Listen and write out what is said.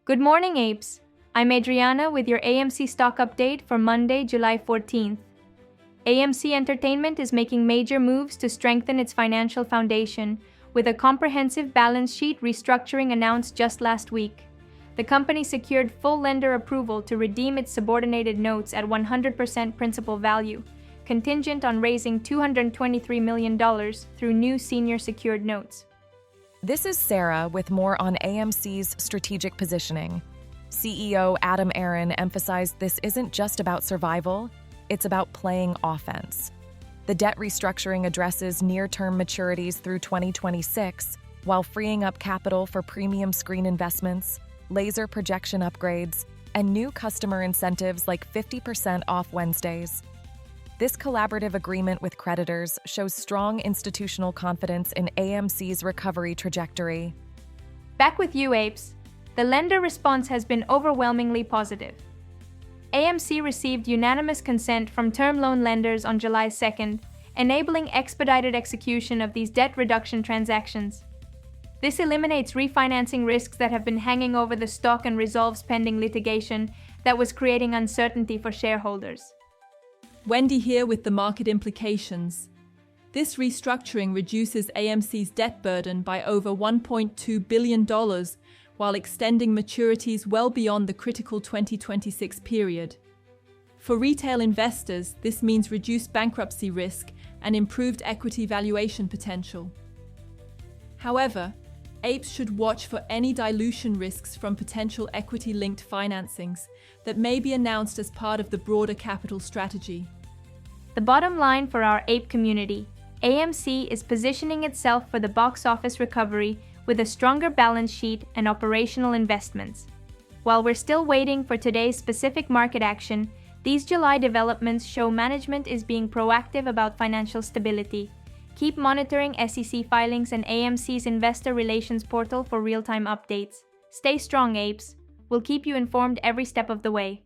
Good morning, Apes. I'm Adriana with your AMC stock update for Monday, July 14th. AMC Entertainment is making major moves to strengthen its financial foundation, with a comprehensive balance sheet restructuring announced just last week. The company secured full lender approval to redeem its subordinated notes at 100% principal value, contingent on raising $223 million through new senior secured notes. This is Sarah with more on AMC's strategic positioning. CEO Adam Aron emphasized this isn't just about survival, it's about playing offense. The debt restructuring addresses near-term maturities through 2026, while freeing up capital for premium screen investments, laser projection upgrades, and new customer incentives like 50% off Wednesdays. This collaborative agreement with creditors shows strong institutional confidence in AMC's recovery trajectory. Back with you, Apes. The lender response has been overwhelmingly positive. AMC received unanimous consent from term loan lenders on July 2nd, enabling expedited execution of these debt reduction transactions. This eliminates refinancing risks that have been hanging over the stock and resolves pending litigation that was creating uncertainty for shareholders. Wendy here with the market implications. This restructuring reduces AMC's debt burden by over $1.2 billion, while extending maturities well beyond the critical 2026 period. For retail investors, this means reduced bankruptcy risk and improved equity valuation potential. However, Apes should watch for any dilution risks from potential equity-linked financings that may be announced as part of the broader capital strategy. The bottom line for our Ape community: AMC is positioning itself for the box office recovery with a stronger balance sheet and operational investments. While we're still waiting for today's specific market action, these July developments show management is being proactive about financial stability. Keep monitoring SEC filings and AMC's investor relations portal for real-time updates. Stay strong, Apes. We'll keep you informed every step of the way.